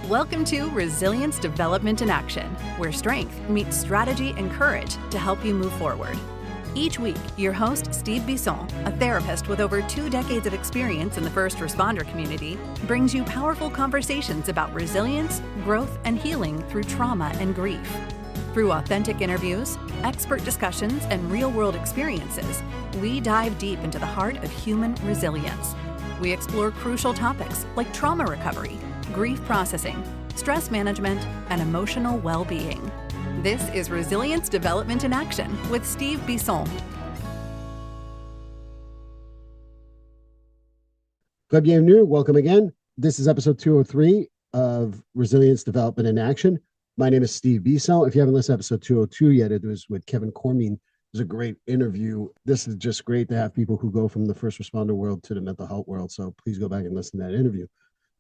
Welcome to Resilience Development in Action, where strength meets strategy and courage to help you move forward. Each week, your host, Steve Bisson, a therapist with over 2 decades of experience in the first responder community, brings you powerful conversations about resilience, growth, and healing through trauma and grief. Through authentic interviews, expert discussions, and real-world experiences, we dive deep into the heart of human resilience. We explore crucial topics like trauma recovery, grief processing, stress management, and emotional well-being. This is Resilience Development in Action with Steve Bisson. Bienvenue, welcome again. This is episode 203 of Resilience Development in Action. My name is Steve Bisson. If you haven't listened to episode 202 yet, it was with Kevin Cormine. It was a great interview. This is just great to have people who go from the first responder world to the mental health world. So please go back and listen to that interview.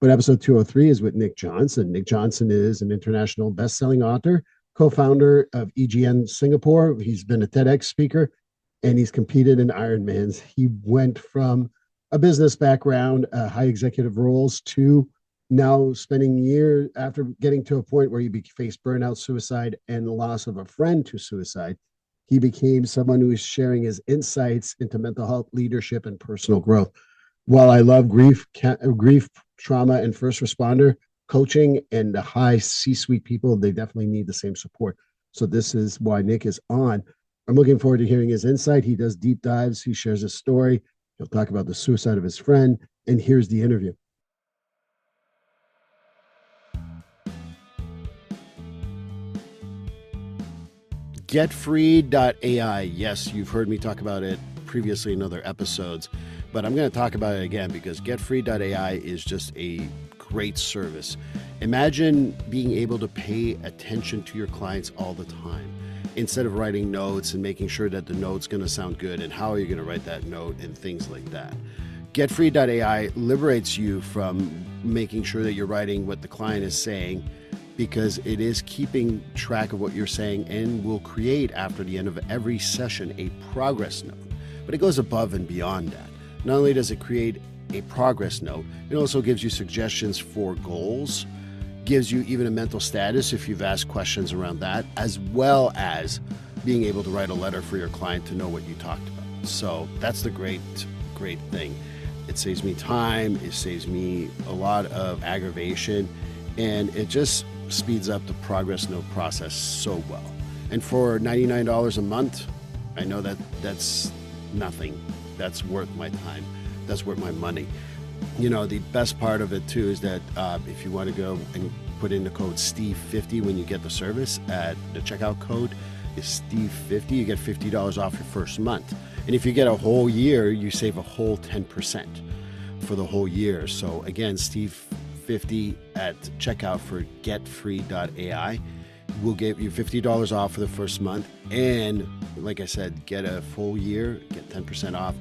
But episode 203 is with Nick Jonsson. Nick Jonsson is an international best-selling author, co-founder of EGN Singapore. He's been a TEDx speaker, and he's competed in Ironmans. He went from a business background, high executive roles, to now spending years after getting to a point where he faced burnout, suicide, and the loss of a friend to suicide. He became someone who is sharing his insights into mental health, leadership, and personal growth. While I love grief, trauma, and first responder coaching and the high C-suite people, they definitely need the same support. So this is why Nick is on. I'm looking forward to hearing his insight. He does deep dives. He shares his story. He'll talk about the suicide of his friend. And here's the interview. GetFree.ai. Yes, you've heard me talk about it previously in other episodes, but I'm going to talk about it again because GetFree.ai is just a great service. Imagine being able to pay attention to your clients all the time instead of writing notes and making sure that the note's going to sound good and how are you going to write that note and things like that. GetFree.ai liberates you from making sure that you're writing what the client is saying, because it is keeping track of what you're saying and will create, after the end of every session, a progress note. But it goes above and beyond that. Not only does it create a progress note, it also gives you suggestions for goals, gives you even a mental status if you've asked questions around that, as well as being able to write a letter for your client to know what you talked about. So that's the great thing. It saves me time, it saves me a lot of aggravation, and it just speeds up the progress note process so well. And for $99 a month, I know that that's nothing. That's worth my time. That's worth my money. You know, the best part of it too is that if you want to go and put in the code Steve50 when you get the service, at the checkout code is Steve50, you get $50 off your first month. And if you get a whole year, you save a whole 10% for the whole year. So again, Steve50 at checkout for getfree.ai will give you $50 off for the first month. And like I said, get a full year, get 10% off,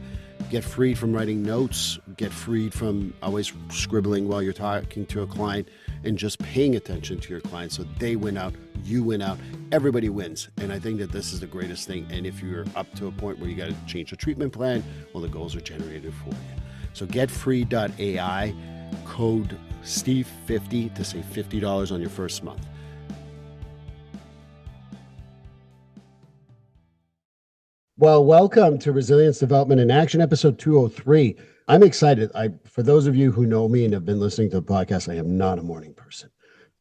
get freed from writing notes, get freed from always scribbling while you're talking to a client, and just paying attention to your client so they win out, you win out, everybody wins. And I think that this is the greatest thing. And if you're up to a point where you got to change the treatment plan, well, the goals are generated for you. So getfree.ai, code Steve50 to save $50 on your first month. Well, welcome to Resilience Development in Action, episode 203. I'm excited. For those of you who know me and have been listening to the podcast, I am not a morning person.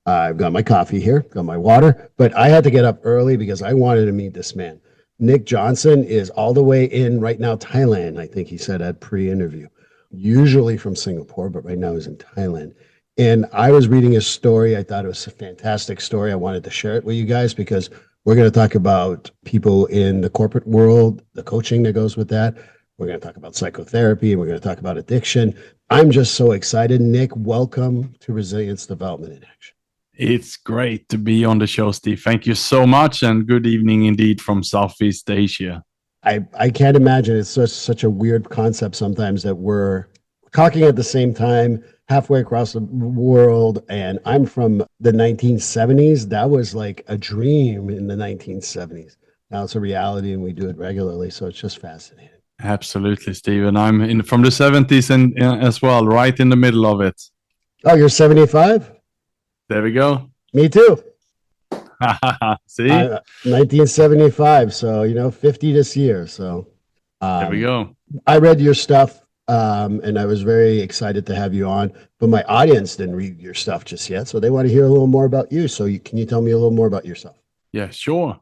I've got my coffee here, got my water, but I had to get up early because I wanted to meet this man. Nick Jonsson is all the way in right now, Thailand, I think he said at pre-interview. Usually from Singapore, but right now he's in Thailand. And I was reading his story. I thought it was a fantastic story. I wanted to share it with you guys because we're going to talk about people in the corporate world, the coaching that goes with that. We're going to talk about psychotherapy, and we're going to talk about addiction. I'm just so excited. Nick, welcome to Resilience Development in Action. It's great to be on the show, Steve. Thank you so much, and good evening indeed from Southeast Asia. I can't imagine. It's such a weird concept sometimes that we're talking at the same time, halfway across the world, and I'm from the 1970s. That was like a dream in the 1970s. Now it's a reality, and we do it regularly, so it's just fascinating. Absolutely, Steve. And I'm from the 70s and as well, right in the middle of it. Oh, you're 75? There we go. Me too. See, 1975, so 50 this year. So there we um, go. I read your stuff, and I was very excited to have you on. But my audience didn't read your stuff just yet, so they want to hear a little more about you. So can you tell me a little more about yourself? Yeah, sure.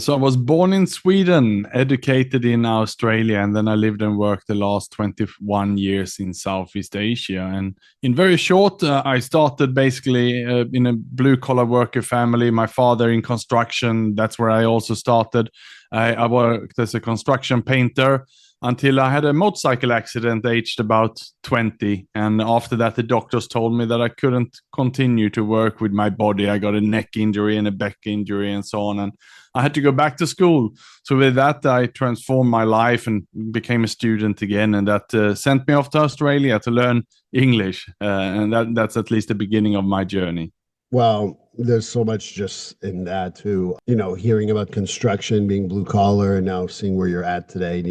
So I was born in Sweden, educated in Australia, and then I lived and worked the last 21 years in Southeast Asia. And in very short, I started basically in a blue-collar worker family. My father in construction, that's where I also started. I worked as a construction painter until I had a motorcycle accident aged about 20. And after that, the doctors told me that I couldn't continue to work with my body. I got a neck injury and a back injury and so on. And I had to go back to school. So with that, I transformed my life and became a student again. And that sent me off to Australia to learn English. And that's at least the beginning of my journey. Well, there's so much just in that too. Hearing about construction, being blue collar, and now seeing where you're at today.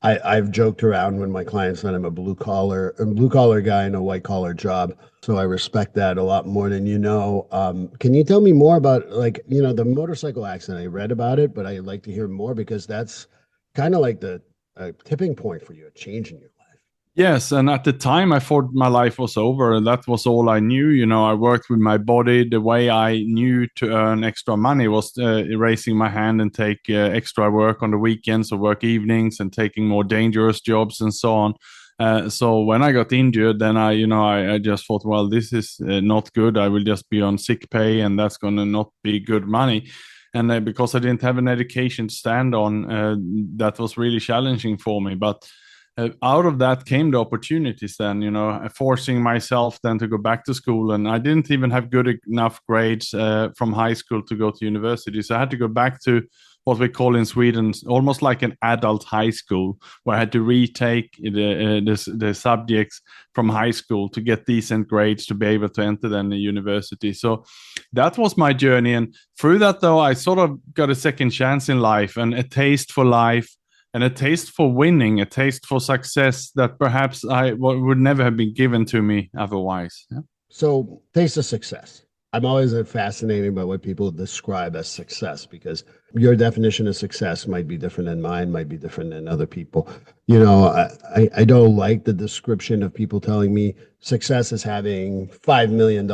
I've joked around when my clients that I'm a blue collar guy in a white collar job. So I respect that a lot more than you know. Can you tell me more about the motorcycle accident? I read about it, but I'd like to hear more because that's kind of like the tipping point for you, a change in your life. Yes, and at the time I thought my life was over, and that was all I knew. I worked with my body. The way I knew to earn extra money was raising my hand and take extra work on the weekends or work evenings and taking more dangerous jobs and so on. So when I got injured, then I just thought, well, this is not good. I will just be on sick pay, and that's going to not be good money. And because I didn't have an education to stand on, that was really challenging for me. But out of that came the opportunities then, forcing myself then to go back to school. And I didn't even have good enough grades from high school to go to university. So I had to go back to what we call in Sweden almost like an adult high school, where I had to retake the subjects from high school to get decent grades to be able to enter then the university. So that was my journey. And through that, though, I sort of got a second chance in life and a taste for life and a taste for winning, a taste for success that perhaps would never have been given to me otherwise. Yeah? So, taste of success. I'm always fascinated by what people describe as success because your definition of success might be different than mine, might be different than other people. I don't like the description of people telling me success is having $5 million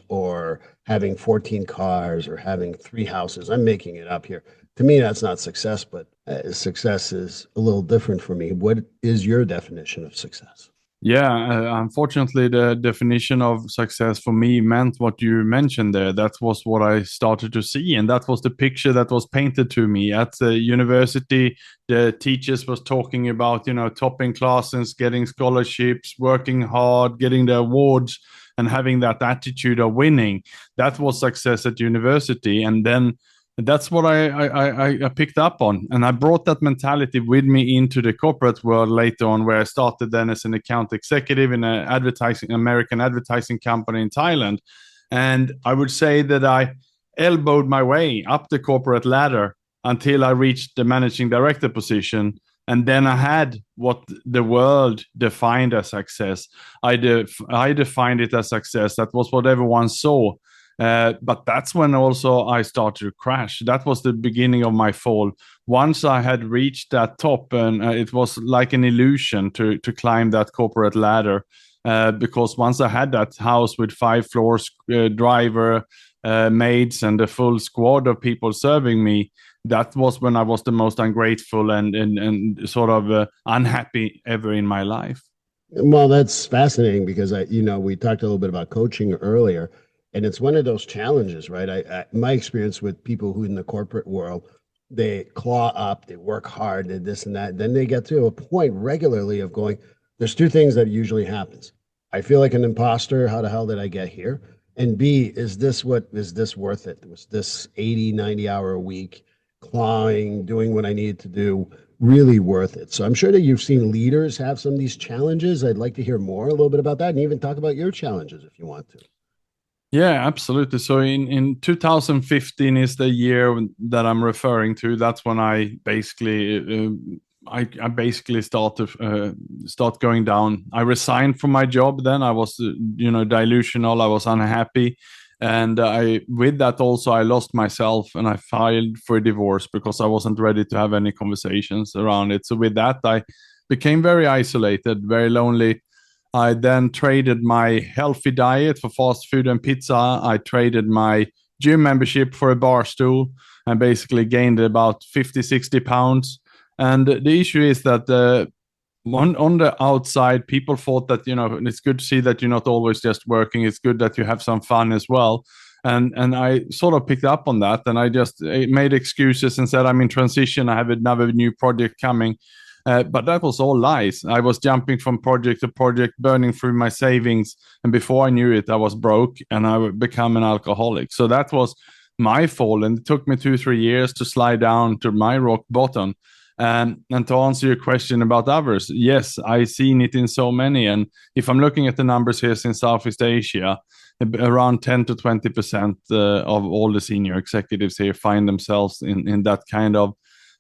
or having 14 cars or having 3 houses. I'm making it up here. To me, that's not success, but success is a little different for me. What is your definition of success? Yeah, unfortunately, the definition of success for me meant what you mentioned there. That was what I started to see, and that was the picture that was painted to me at the university. The teachers was talking about, topping classes, getting scholarships, working hard, getting the awards, and having that attitude of winning. That was success at university, and then that's what I picked up on. And I brought that mentality with me into the corporate world later on, where I started then as an account executive in an American advertising company in Thailand. And I would say that I elbowed my way up the corporate ladder until I reached the managing director position. And then I had what the world defined as success. I defined it as success. That was what everyone saw. But that's when also I started to crash. That was the beginning of my fall. Once I had reached that top, and it was like an illusion to climb that corporate ladder, because once I had that house with 5 floors, driver, maids, and a full squad of people serving me, that was when I was the most ungrateful and sort of unhappy ever in my life. Well, that's fascinating because we talked a little bit about coaching earlier, and it's one of those challenges, right? My experience with people who in the corporate world, they claw up, they work hard, and this and that. Then they get to a point regularly of going, there's 2 things that usually happens. I feel like an imposter. How the hell did I get here? And B, is this worth it? Was this 80, 90 hour a week clawing, doing what I needed to do really worth it? So I'm sure that you've seen leaders have some of these challenges. I'd like to hear more a little bit about that and even talk about your challenges if you want to. Yeah, absolutely. So in 2015 is the year that I'm referring to. That's when I basically I basically start going down. I resigned from my job. Then I was, delusional. I was unhappy, and with that also I lost myself, and I filed for a divorce because I wasn't ready to have any conversations around it. So with that, I became very isolated, very lonely. I then traded my healthy diet for fast food and pizza. I traded my gym membership for a bar stool and basically gained about 50, 60 pounds. And the issue is that on the outside, people thought that, it's good to see that you're not always just working. It's good that you have some fun as well. And I sort of picked up on that, and I just made excuses and said, I'm in transition. I have another new project coming. But that was all lies. I was jumping from project to project, burning through my savings. And before I knew it, I was broke and I would become an alcoholic. So that was my fault. And it took me 2-3 years to slide down to my rock bottom. And to answer your question about others, yes, I've seen it in so many. And if I'm looking at the numbers here in Southeast Asia, around 10 to 20% of all the senior executives here find themselves in that kind of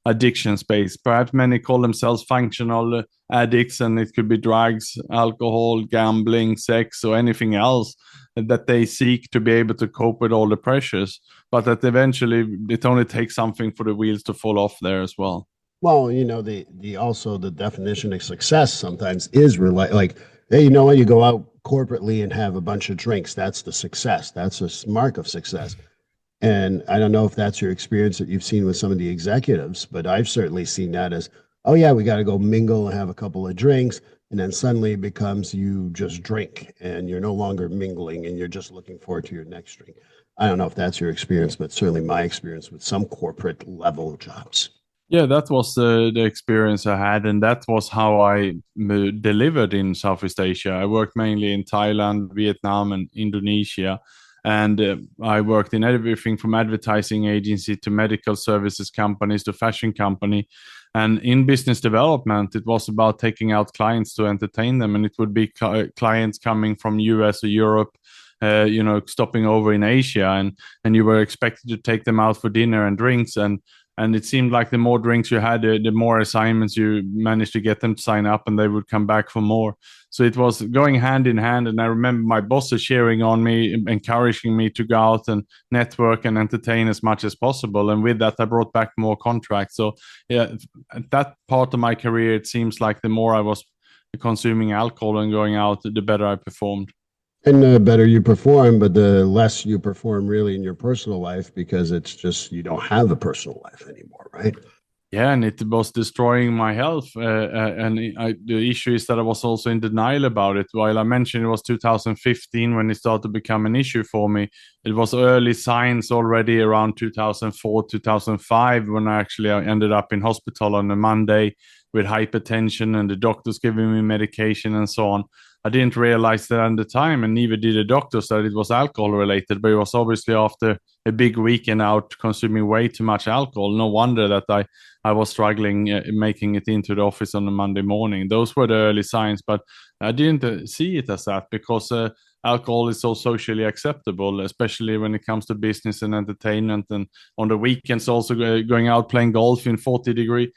addiction space. Perhaps many call themselves functional addicts, and it could be drugs, alcohol, gambling, sex, or anything else that they seek to be able to cope with all the pressures. But that eventually it only takes something for the wheels to fall off there as well. Well, the definition of success sometimes is like, hey, you know what? You go out corporately and have a bunch of drinks. That's the success. That's a mark of success. And I don't know if that's your experience that you've seen with some of the executives, but I've certainly seen that as, oh yeah, we got to go mingle and have a couple of drinks. And then suddenly it becomes you just drink and you're no longer mingling and you're just looking forward to your next drink. I don't know if that's your experience, but certainly my experience with some corporate level jobs. Yeah, that was the experience I had, and that was how I delivered in Southeast Asia. I worked mainly in Thailand, Vietnam, and Indonesia. And I worked in everything from advertising agency to medical services companies to fashion company. And in business development, it was about taking out clients to entertain them. And it would be clients coming from US or Europe, stopping over in Asia. And you were expected to take them out for dinner and drinks. And it seemed like the more drinks you had, the more assignments you managed to get them to sign up, and they would come back for more. So it was going hand in hand. And I remember my bosses cheering on me, encouraging me to go out and network and entertain as much as possible. And with that, I brought back more contracts. So yeah, at that part of my career, it seems like the more I was consuming alcohol and going out, the better I performed. And the better you perform, but the less you perform really in your personal life, because it's just you don't have a personal life anymore, right? Yeah, and it was destroying my health. The issue is that I was also in denial about it. While I mentioned it was 2015 when it started to become an issue for me, it was early signs already around 2004, 2005 when I ended up in hospital on a Monday with hypertension and the doctors giving me medication and so on. I didn't realize that at the time, and neither did the doctors, that it was alcohol related, but it was obviously after a big weekend out consuming way too much alcohol. No wonder that I was struggling making it into the office on a Monday morning. Those were the early signs, but I didn't see it as that because alcohol is so socially acceptable, especially when it comes to business and entertainment. And on the weekends, also going out playing golf in 40 degrees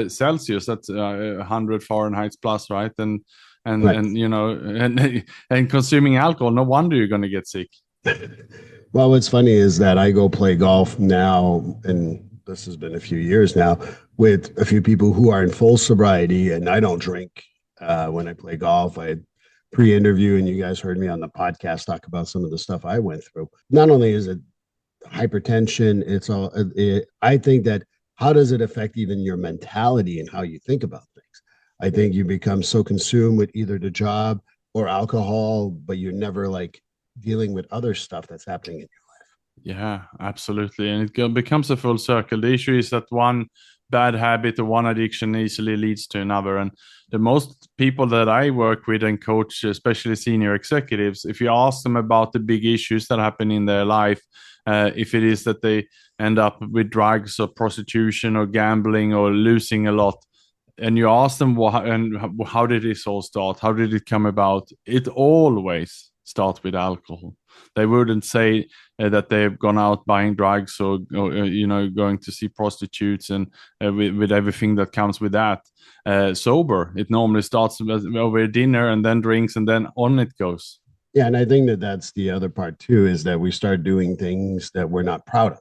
Celsius, that's 100 Fahrenheit plus, right? And Right. and consuming alcohol, no wonder you're going to get sick. Well, what's funny is that I go play golf now, and this has been a few years now, with a few people who are in full sobriety, and I don't drink when I play golf. I had pre-interview, and you guys heard me on the podcast talk about some of the stuff I went through. Not only is it hypertension, I think that how does it affect even your mentality and how you think about things? I think you become so consumed with either the job or alcohol, but you're never like dealing with other stuff that's happening in your life. Yeah, absolutely. And it becomes a full circle. The issue is that one bad habit or one addiction easily leads to another. And the most people that I work with and coach, especially senior executives, if you ask them about the big issues that happen in their life, if it is that they end up with drugs or prostitution or gambling or losing a lot, and you ask them how did this all start? How did it come about? It always starts with alcohol. They wouldn't say that they've gone out buying drugs or going to see prostitutes and with everything that comes with that. Sober, it normally starts over dinner and then drinks and then on it goes. Yeah, and I think that that's the other part too, is that we start doing things that we're not proud of.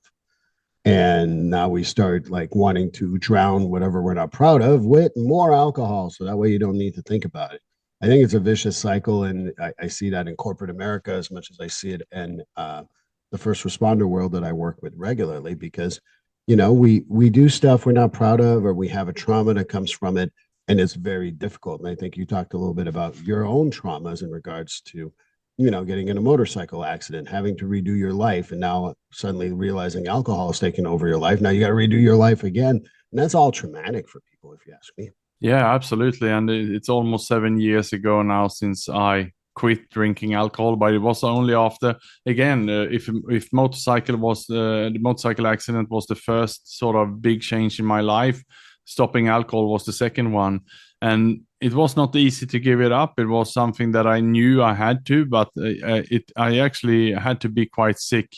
And now we start like wanting to drown whatever we're not proud of with more alcohol. So that way you don't need to think about it. I think it's a vicious cycle. And I see that in corporate America as much as I see it in the first responder world that I work with regularly, because, we do stuff we're not proud of, or we have a trauma that comes from it. And it's very difficult. And I think you talked a little bit about your own traumas in regards to getting in a motorcycle accident, having to redo your life, and now suddenly realizing alcohol is taking over your life. Now you got to redo your life again. And that's all traumatic for people, if you ask me. Yeah, absolutely. And it's almost 7 years ago now since I quit drinking alcohol, but it was only after, again, if motorcycle was the motorcycle accident was the first sort of big change in my life, stopping alcohol was the second one. And it was not easy to give it up. It was something that I knew I had to, but I actually had to be quite sick.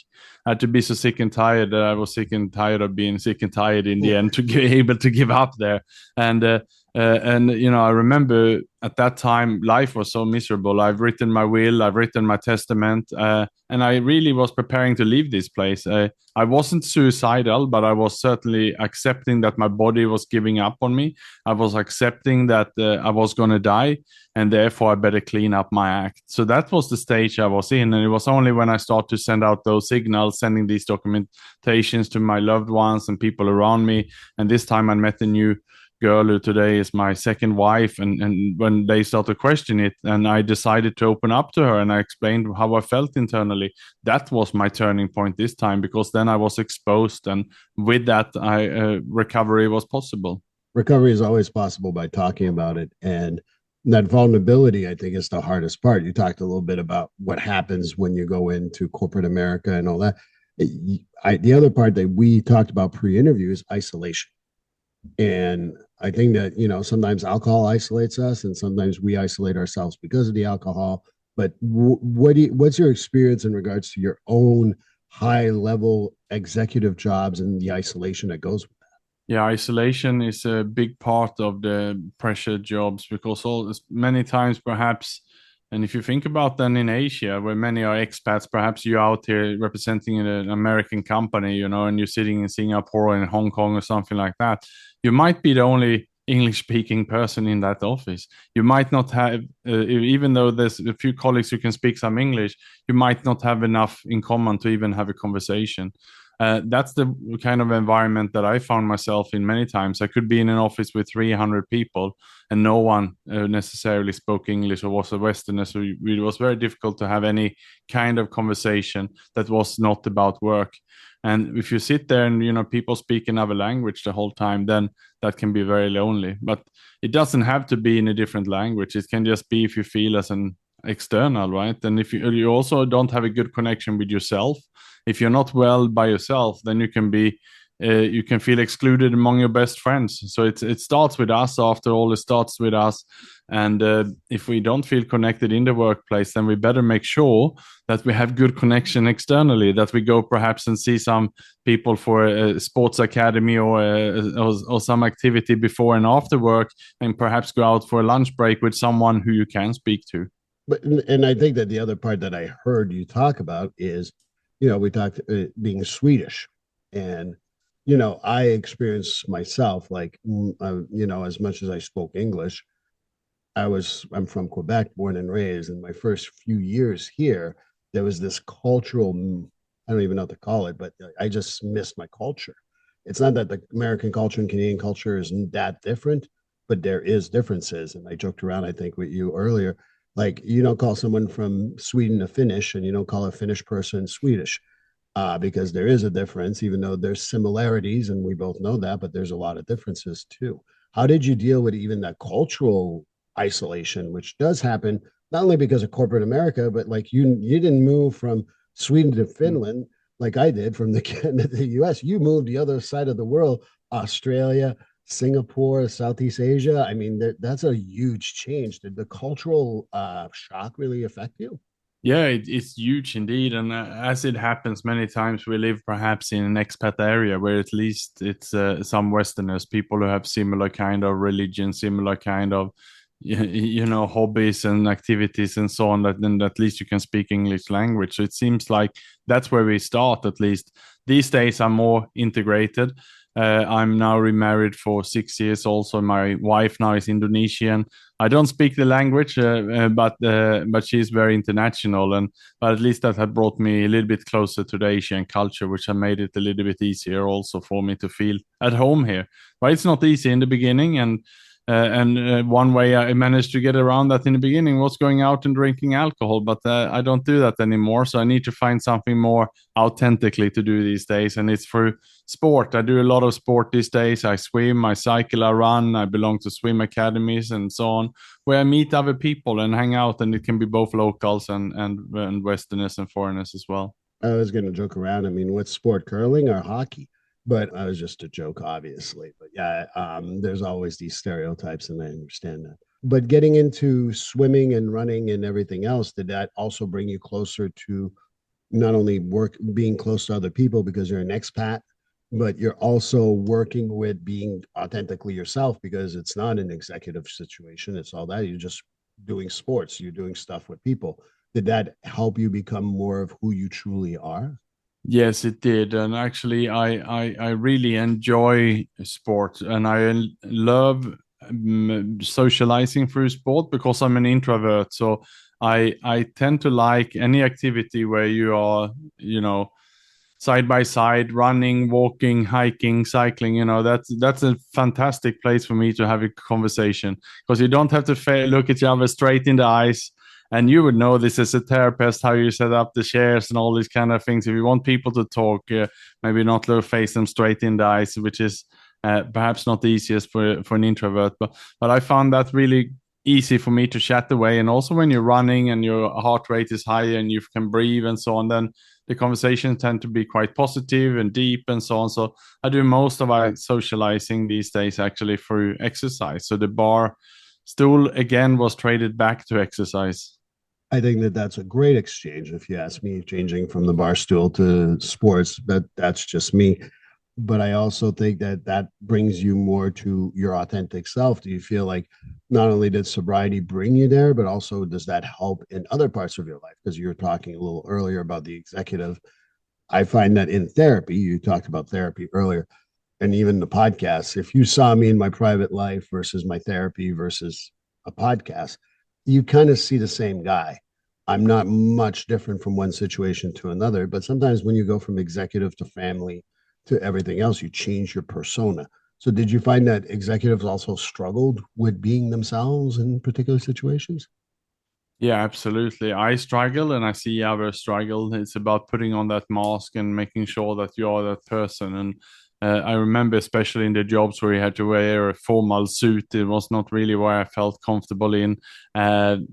I had to be so sick and tired that I was sick and tired of being sick and tired in the end to be able to give up there. And I remember at that time life was so miserable. I've written my will, I've written my testament, and I really was preparing to leave this place. I wasn't suicidal, but I was certainly accepting that my body was giving up on me. I was accepting that I was going to die, and therefore I better clean up my act. So that was the stage I was in. And it was only when I started to send out those signals, sending these documentations to my loved ones and people around me. And this time I met a new girl who today is my second wife, and when they started to question it, and I decided to open up to her, and I explained how I felt internally. That was my turning point this time, because then I was exposed, and with that recovery was possible. Recovery is always possible by talking about it. And that vulnerability, I think, is the hardest part. You talked a little bit about what happens when you go into corporate America and all that. The other part that we talked about pre-interview is isolation. And I think that, sometimes alcohol isolates us, and sometimes we isolate ourselves because of the alcohol. But what's your experience in regards to your own high level executive jobs and the isolation that goes with that? Yeah, isolation is a big part of the pressure jobs, because many times perhaps, and if you think about then in Asia, where many are expats, perhaps you're out here representing an American company, and you're sitting in Singapore or in Hong Kong or something like that. You might be the only English-speaking person in that office. You might not have, even though there's a few colleagues who can speak some English, you might not have enough in common to even have a conversation. That's the kind of environment that I found myself in many times. I could be in an office with 300 people and no one necessarily spoke English or was a Westerner. So it was very difficult to have any kind of conversation that was not about work. And if you sit there and, people speak another language the whole time, then that can be very lonely. But it doesn't have to be in a different language. It can just be if you feel as an external, right? And if you also don't have a good connection with yourself, if you're not well by yourself, then you can feel excluded among your best friends. So it starts with us. After all, it starts with us. And if we don't feel connected in the workplace, then we better make sure that we have good connection externally, that we go perhaps and see some people for a sports academy or some activity before and after work, and perhaps go out for a lunch break with someone who you can speak to. But and I think that the other part that I heard you talk about is, we talked being Swedish, and I experienced myself like, as much as I spoke English, I'm from Quebec, born and raised. In my first few years here, there was this cultural, I don't even know what to call it, but I just missed my culture. It's not that the American culture and Canadian culture isn't that different, but there is differences. And I joked around, I think, with you earlier, like you don't call someone from Sweden a Finnish, and you don't call a Finnish person Swedish, because there is a difference, even though there's similarities, and we both know that, but there's a lot of differences too. How did you deal with even that cultural isolation, which does happen not only because of corporate America, but like you didn't move from Sweden to Finland like I did from the US. You moved the other side of the world, Australia, Singapore, Southeast Asia. I mean, that's a huge change. Did the cultural shock really affect you? Yeah, it's huge indeed, and as it happens many times, we live perhaps in an expat area where at least it's some Westerners, people who have similar kind of religion, similar kind of hobbies and activities and so on. That then at least you can speak English language. So it seems like that's where we start. At least these days, I'm more integrated. I'm now remarried for 6 years. Also, my wife now is Indonesian. I don't speak the language, but she's very international, and but at least that had brought me a little bit closer to the Asian culture, which had made it a little bit easier also for me to feel at home here. But it's not easy in the beginning, and one way I managed to get around that in the beginning was going out and drinking alcohol, but I don't do that anymore. So I need to find something more authentically to do these days, and it's through sport. I do a lot of sport these days. I swim, I cycle, I run. I belong to swim academies and so on, where I meet other people and hang out, and it can be both locals and Westerners and foreigners as well. I was going to joke around. I mean, what sport, curling or hockey? But I was just a joke, obviously. But yeah, there's always these stereotypes, and I understand that. But getting into swimming and running and everything else, did that also bring you closer to not only work being close to other people because you're an expat, but you're also working with being authentically yourself because it's not an executive situation. It's all that. You're just doing sports, you're doing stuff with people. Did that help you become more of who you truly are? Yes, it did, and actually, I really enjoy sport, and I love socializing through sport because I'm an introvert. So I tend to like any activity where you are, side by side, running, walking, hiking, cycling. That's a fantastic place for me to have a conversation because you don't have to look each other straight in the eyes. And you would know this as a therapist, how you set up the chairs and all these kind of things. If you want people to talk, maybe not face them straight in the eyes, which is perhaps not the easiest for an introvert. But I found that really easy for me to chat away. And also when you're running and your heart rate is high and you can breathe and so on, then the conversations tend to be quite positive and deep and so on. So I do most of my socializing these days actually through exercise. So the bar stool again was traded back to exercise. I think that that's a great exchange. If you ask me, changing from the bar stool to sports, but that's just me. But I also think that that brings you more to your authentic self. Do you feel like not only did sobriety bring you there, but also does that help in other parts of your life? Because you were talking a little earlier about the executive. I find that in therapy, you talked about therapy earlier, and even the podcast. If you saw me in my private life versus my therapy versus a podcast, you kind of see the same guy. I'm not much different from one situation to another, but sometimes when you go from executive to family to everything else, you change your persona. So, did you find that executives also struggled with being themselves in particular situations? Yeah, absolutely. I struggle and I see others struggle. It's about putting on that mask and making sure that you are that person. And I remember, especially in the jobs where you had to wear a formal suit, it was not really where I felt comfortable in, and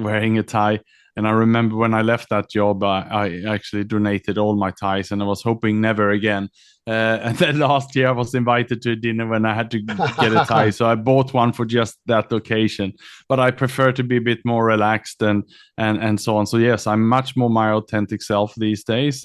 wearing a tie. And I remember when I left that job, I actually donated all my ties, and I was hoping never again. And then last year, I was invited to a dinner when I had to get a tie, so I bought one for just that occasion. But I prefer to be a bit more relaxed and so on. So yes, I'm much more my authentic self these days,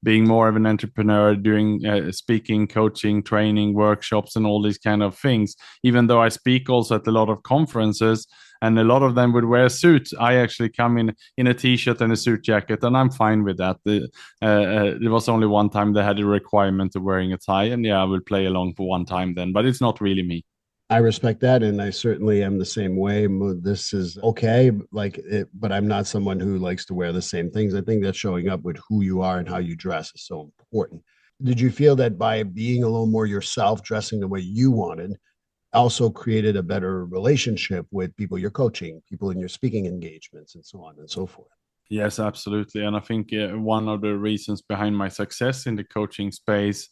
being more of an entrepreneur, doing speaking, coaching, training, workshops, and all these kind of things. Even though I speak also at a lot of conferences, and a lot of them would wear suits. I actually come in a t-shirt and a suit jacket, and I'm fine with that. There was only one time they had a requirement of wearing a tie, and yeah, I would play along for one time then, but it's not really me. I respect that, and I certainly am the same way. This is okay, like it, but I'm not someone who likes to wear the same things. I think that showing up with who you are and how you dress is so important. Did you feel that by being a little more yourself, dressing the way you wanted, also created a better relationship with people you're coaching, people in your speaking engagements, and so on and so forth? Yes, absolutely. And I think one of the reasons behind my success in the coaching space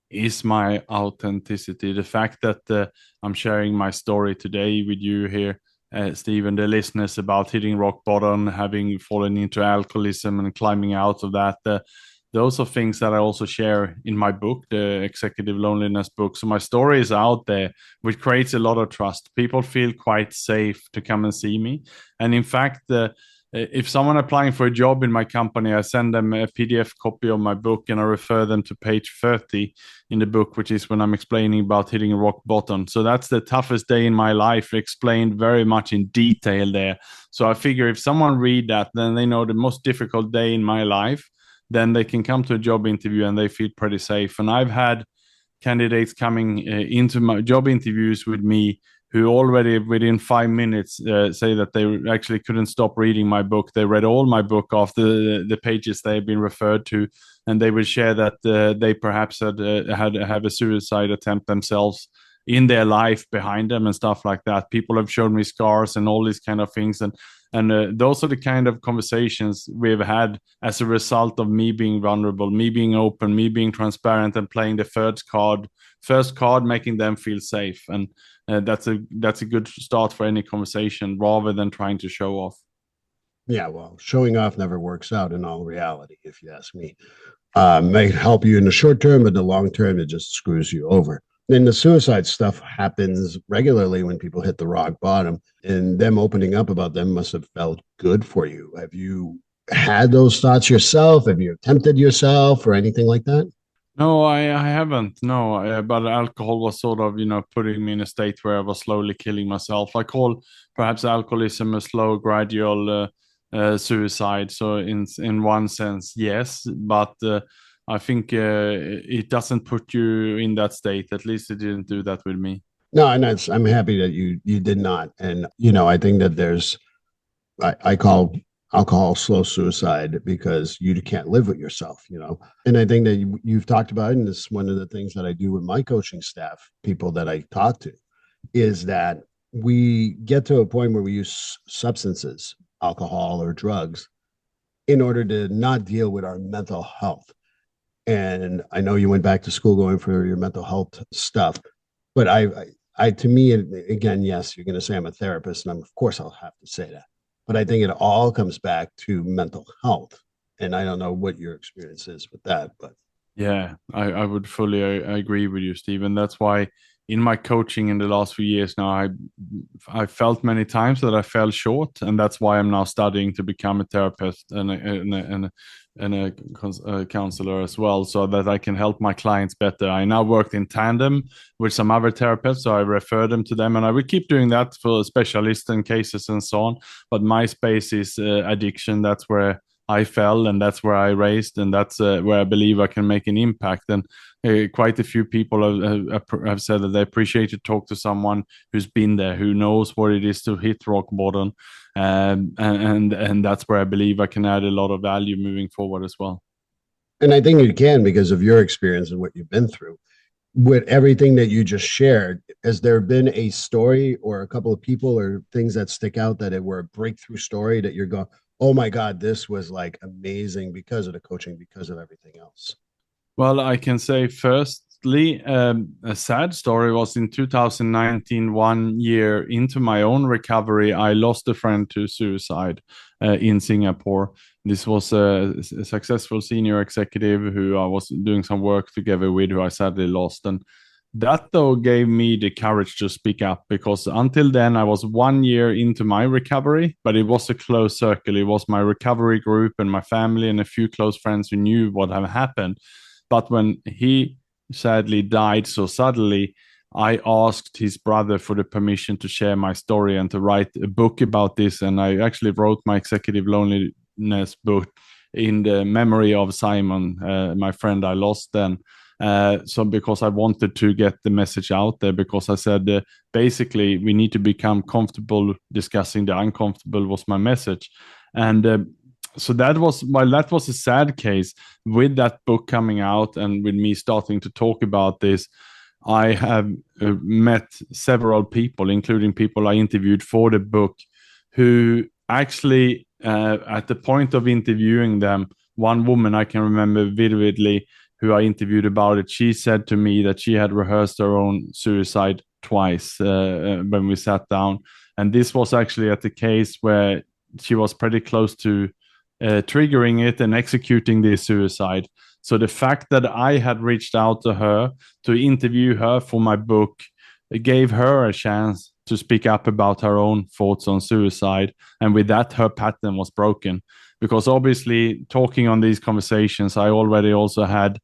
is my authenticity. The fact that I'm sharing my story today with you here, Stephen, the listeners, about hitting rock bottom, having fallen into alcoholism and climbing out of that. Those are things that I also share in my book, the Executive Loneliness book. So my story is out there, which creates a lot of trust. People feel quite safe to come and see me. And in fact, if someone applying for a job in my company, I send them a PDF copy of my book and I refer them to page 30 in the book, which is when I'm explaining about hitting rock bottom. So that's the toughest day in my life, explained very much in detail there. So I figure if someone read that, then they know the most difficult day in my life, then they can come to a job interview and they feel pretty safe. And I've had candidates coming into my job interviews with me who already within 5 minutes say that they actually couldn't stop reading my book. They read all my book off the pages they've been referred to, and they will share that they perhaps had a suicide attempt themselves in their life behind them and stuff like that. People have shown me scars and all these kind of things, and those are the kind of conversations we've had as a result of me being vulnerable, me being open, me being transparent, and playing the first card, making them feel safe. And that's a good start for any conversation, rather than trying to show off. Yeah, well, showing off never works out in all reality, if you ask me. May help you in the short term, but in the long term, it just screws you over. And the suicide stuff happens regularly when people hit the rock bottom, and them opening up about them must have felt good for you. Have you had those thoughts yourself? Have you attempted yourself or anything like that? No, I haven't. No, but alcohol was sort of, putting me in a state where I was slowly killing myself. I call perhaps alcoholism a slow, gradual suicide. So in one sense, yes, but I think it doesn't put you in that state. At least it didn't do that with me. No, and I'm happy that you did not. And I think that I call alcohol slow suicide because you can't live with yourself. And I think that you've talked about it, and this is one of the things that I do with my coaching staff, people that I talk to, is that we get to a point where we use substances, alcohol or drugs, in order to not deal with our mental health. And I know you went back to school going for your mental health stuff, but to me, again, yes, you're going to say I'm a therapist, and of course I'll have to say that. But I think it all comes back to mental health. And I don't know what your experience is with that, but yeah, I would fully agree with you, Steve. And that's why in my coaching in the last few years now, I felt many times that I fell short, and that's why I'm now studying to become a therapist and a counselor as well, so that I can help my clients better. I now worked in tandem with some other therapists, so I refer them to them, and I will keep doing that for specialists and cases and so on. But my space is addiction. That's where I fell, and that's where I raised, and that's where I believe I can make an impact. And quite a few people have said that they appreciate to talk to someone who's been there, who knows what it is to hit rock bottom, and that's where I believe I can add a lot of value moving forward as well. And I think you can, because of your experience and what you've been through. With everything that you just shared, has there been a story or a couple of people or things that stick out that it were a breakthrough story that you're going, oh my God, this was like amazing because of the coaching, because of everything else? Well, I can say firstly, a sad story was in 2019, 1 year into my own recovery, I lost a friend to suicide in Singapore. This was a successful senior executive who I was doing some work together with, who I sadly lost. And that, though, gave me the courage to speak up, because until then I was 1 year into my recovery, but it was a close circle. It was my recovery group and my family and a few close friends who knew what had happened. But when he sadly died so suddenly, I asked his brother for the permission to share my story and to write a book about this. And I actually wrote my executive loneliness book in the memory of Simon, my friend I lost then. So because I wanted to get the message out there, because I said, basically, we need to become comfortable discussing the uncomfortable was my message. And so that was, while that was a sad case, with that book coming out and with me starting to talk about this, I have met several people, including people I interviewed for the book, who actually, at the point of interviewing them, one woman I can remember vividly, who I interviewed about it, she said to me that she had rehearsed her own suicide twice when we sat down. And this was actually at the case where she was pretty close to triggering it and executing the suicide. So the fact that I had reached out to her to interview her for my book gave her a chance to speak up about her own thoughts on suicide. And with that, her pattern was broken. Because obviously, talking on these conversations, I already also had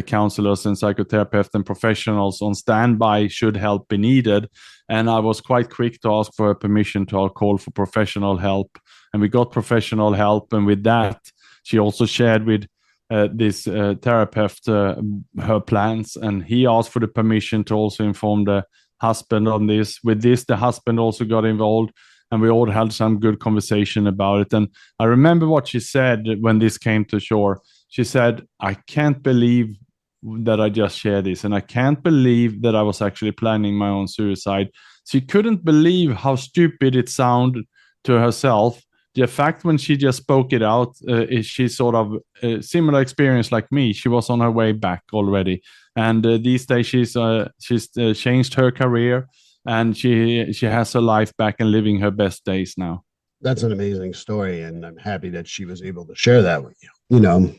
counselors and psychotherapists and professionals on standby should help be needed. And I was quite quick to ask for permission to call for professional help. And we got professional help. And with that, she also shared with this therapist her plans. And he asked for the permission to also inform the husband on this. With this, the husband also got involved. And we all had some good conversation about it. And I remember what she said when this came to shore. She said, I can't believe that I just shared this. And I can't believe that I was actually planning my own suicide. She couldn't believe how stupid it sounded to herself. The fact when she just spoke it out, is she sort of similar experience like me. She was on her way back already. And these days she's changed her career. And she has her life back and living her best days now. That's an amazing story. And I'm happy that she was able to share that with you. You know,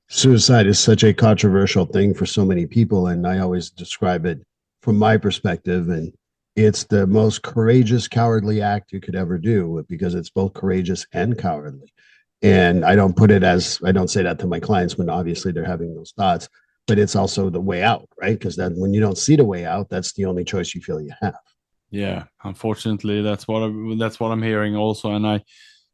suicide is such a controversial thing for so many people. And I always describe it from my perspective. And it's the most courageous, cowardly act you could ever do because it's both courageous and cowardly. And I don't say that to my clients when obviously they're having those thoughts, but it's also the way out, right? Because then when you don't see the way out, that's the only choice you feel you have. Yeah, unfortunately, that's what I'm hearing also. And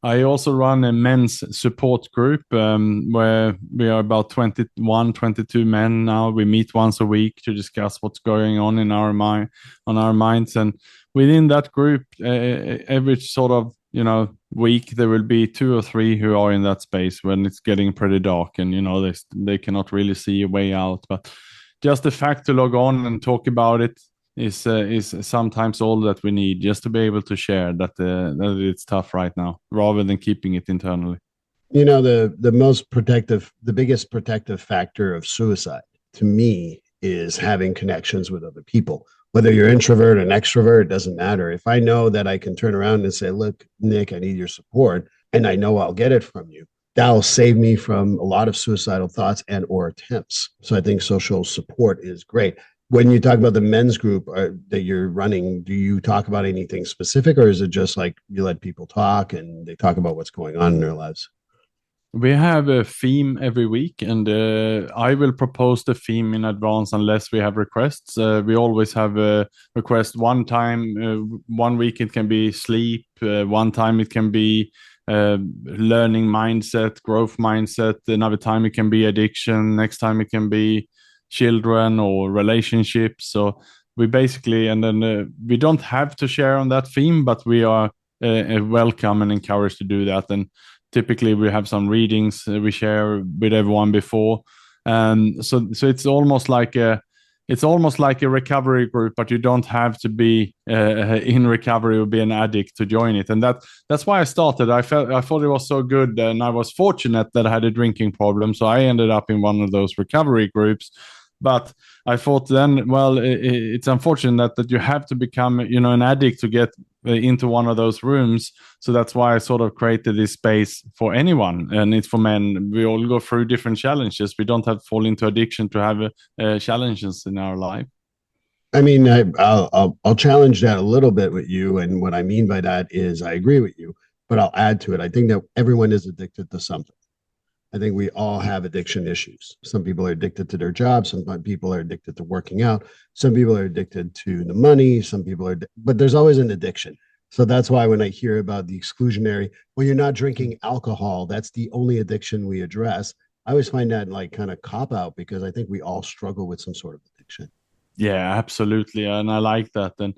I also run a men's support group where we are about 21, 22 men now. We meet once a week to discuss what's going on in our minds. And within that group, every sort of week, there will be 2 or 3 who are in that space when it's getting pretty dark and they cannot really see a way out. But just the fact to log on and talk about it is sometimes all that we need, just to be able to share that it's tough right now, rather than keeping it internally. The biggest protective factor of suicide to me is having connections with other people. Whether you're introvert or an extrovert, it doesn't matter. If I know that I can turn around and say, look, Nick, I need your support, and I know I'll get it from you, that'll save me from a lot of suicidal thoughts and or attempts. So I think social support is great. When you talk about the men's group that you're running, do you talk about anything specific, or is it just like you let people talk and they talk about what's going on in their lives? We have a theme every week, and I will propose the theme in advance unless we have requests. We always have a request. One time, one week it can be sleep. One time it can be learning mindset, growth mindset. Another time it can be addiction. Next time it can be children or relationships. So we basically, and then we don't have to share on that theme, but we are welcome and encouraged to do that. And typically we have some readings we share with everyone before. So it's almost like a recovery group, but you don't have to be in recovery or be an addict to join it. And that's why I started. I thought it was so good, and I was fortunate that I had a drinking problem, so I ended up in one of those recovery groups. But I thought then, well, it's unfortunate that you have to become, an addict to get into one of those rooms. So that's why I sort of created this space for anyone, and it's for men. We all go through different challenges. We don't have to fall into addiction to have challenges in our life. I mean, I'll challenge that a little bit with you, and what I mean by that is I agree with you, but I'll add to it. I think that everyone is addicted to something. I think we all have addiction issues. Some people are addicted to their jobs. Some people are addicted to working out. Some people are addicted to the money. Some people are, but there's always an addiction. So that's why when I hear about the exclusionary, well, you're not drinking alcohol, that's the only addiction we address. I always find that like kind of cop out, because I think we all struggle with some sort of addiction. Yeah, absolutely. And I like that. And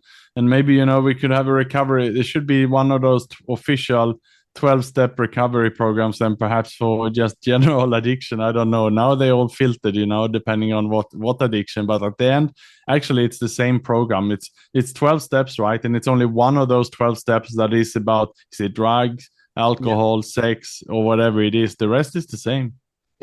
maybe, we could have a recovery. There should be one of those official 12-step recovery programs, and perhaps for just general addiction. I don't know. Now they all filtered, depending on what addiction. But at the end, actually, it's the same program. It's 12 steps, right? And it's only one of those 12 steps that is about, is it drugs, alcohol, sex, or whatever it is. The rest is the same.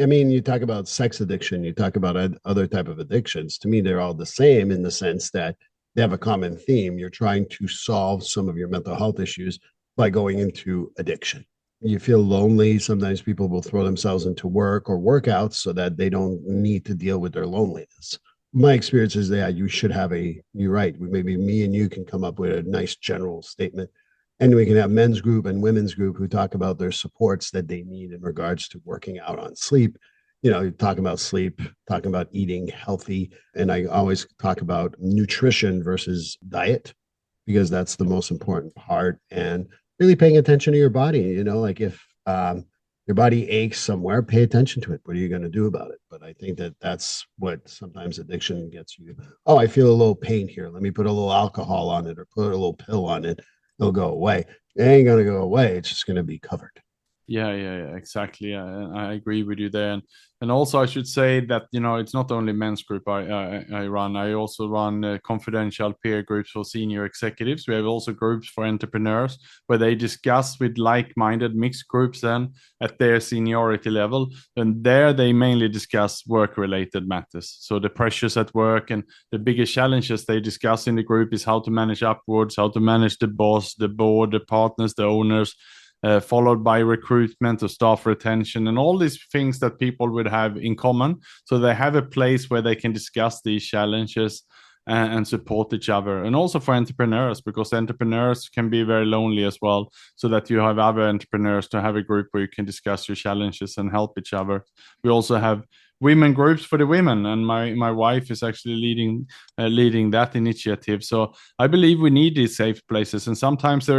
I mean, you talk about sex addiction, you talk about other type of addictions. To me, they're all the same in the sense that they have a common theme. You're trying to solve some of your mental health issues by going into addiction. You feel lonely. Sometimes people will throw themselves into work or workouts so that they don't need to deal with their loneliness. my experience is that you should have you're right. Maybe me and you can come up with a nice general statement. And we can have men's group and women's group who talk about their supports that they need in regards to working out on sleep. Talking about sleep, talking about eating healthy. And I always talk about nutrition versus diet, because that's the most important part. And really paying attention to your body, like if your body aches somewhere, pay attention to it. What are you going to do about it? But I think that that's what sometimes addiction gets you. Oh, I feel a little pain here. Let me put a little alcohol on it or put a little pill on it. It'll go away. It ain't going to go away. It's just going to be covered. Yeah, exactly. I agree with you there. And also I should say that, it's not only men's group I run. I also run confidential peer groups for senior executives. We have also groups for entrepreneurs where they discuss with like-minded mixed groups then at their seniority level. And there they mainly discuss work-related matters. So the pressures at work and the biggest challenges they discuss in the group is how to manage upwards, how to manage the boss, the board, the partners, the owners, followed by recruitment or staff retention and all these things that people would have in common. So they have a place where they can discuss these challenges and support each other. And also for entrepreneurs, because entrepreneurs can be very lonely as well. So that you have other entrepreneurs to have a group where you can discuss your challenges and help each other. We also have women groups for the women, and my wife is actually leading that initiative. So I believe we need these safe places, and sometimes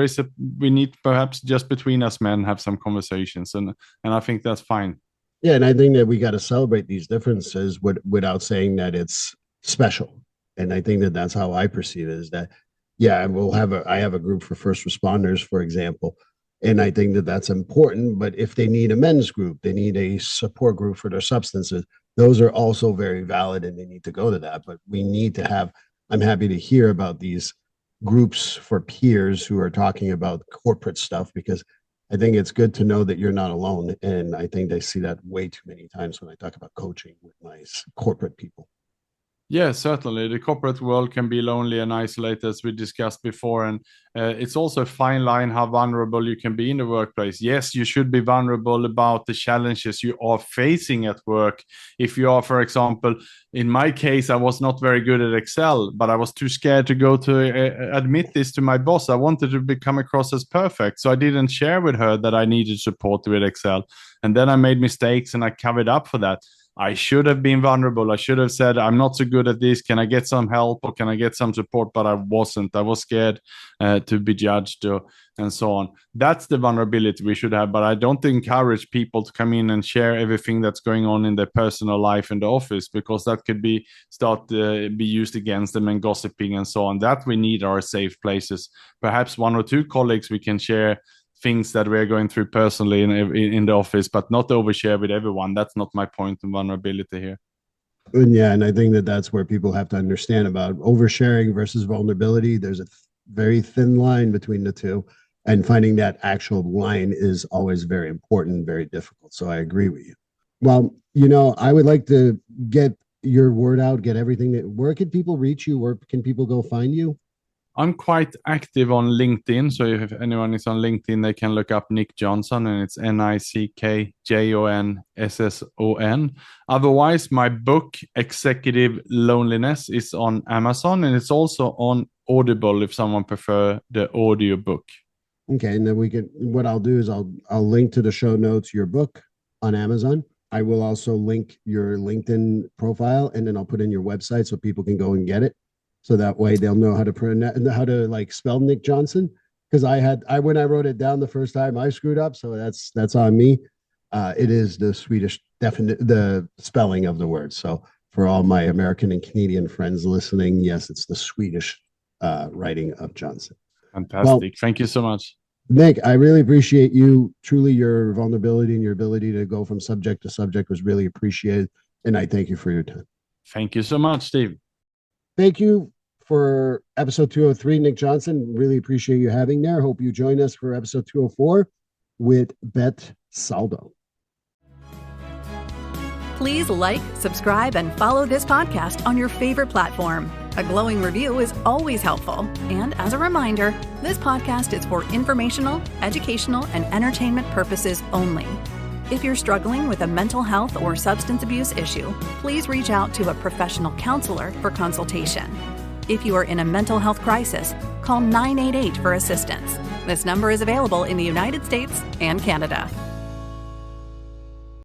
we need perhaps just between us men have some conversations, and I think that's fine. Yeah, and I think that we got to celebrate these differences without saying that it's special. And I think that that's how I perceive it, is that I have a group for first responders, for example. And I think that that's important. But if they need a men's group, they need a support group for their substances, those are also very valid and they need to go to that. But we need to I'm happy to hear about these groups for peers who are talking about corporate stuff, because I think it's good to know that you're not alone. And I think they see that way too many times when I talk about coaching with my corporate people. Yeah, certainly. The corporate world can be lonely and isolated, as we discussed before. And it's also a fine line how vulnerable you can be in the workplace. Yes, you should be vulnerable about the challenges you are facing at work. If you are, for example, in my case, I was not very good at Excel, but I was too scared to go to admit this to my boss. I wanted to come across as perfect. So I didn't share with her that I needed support with Excel. And then I made mistakes and I covered up for that. I should have been vulnerable. I should have said, I'm not so good at this. Can I get some help or can I get some support? But I wasn't. I was scared to be judged and so on. That's the vulnerability we should have. But I don't encourage people to come in and share everything that's going on in their personal life in the office, because that could be used against them and gossiping and so on. That we need our safe places. Perhaps one or two colleagues we can share things that we're going through personally in the office, but not overshare with everyone. That's not my point in vulnerability here. And I think that that's where people have to understand about oversharing versus vulnerability. There's a very thin line between the two, and finding that actual line is always very important, very difficult. So I agree with you. Well, I would like to get your word out, get everything. Where can people reach you? Where can people go find you? I'm quite active on LinkedIn. So if anyone is on LinkedIn, they can look up Nick Jonsson, and it's NickJonsson. Otherwise, my book, Executive Loneliness, is on Amazon, and it's also on Audible if someone prefer the audio book. Okay. And then what I'll do is I'll link to the show notes, your book on Amazon. I will also link your LinkedIn profile, and then I'll put in your website so people can go and get it. So that way they'll know how to like spell Nick Jonsson. Because when I wrote it down the first time, I screwed up. So that's on me. It is the Swedish the spelling of the word. So for all my American and Canadian friends listening, yes, it's the Swedish writing of Jonsson. Fantastic. Well, thank you so much. Nick, I really appreciate you. Truly, your vulnerability and your ability to go from subject to subject was really appreciated. And I thank you for your time. Thank you so much, Steve. Thank you for episode 203, Nick Jonsson. Really appreciate you having there. Hope you join us for episode 204 with Bet Saldo. Please like, subscribe, and follow this podcast on your favorite platform. A glowing review is always helpful. And as a reminder, this podcast is for informational, educational, and entertainment purposes only. If you're struggling with a mental health or substance abuse issue, please reach out to a professional counselor for consultation. If you are in a mental health crisis, call 988 for assistance. This number is available in the United States and Canada.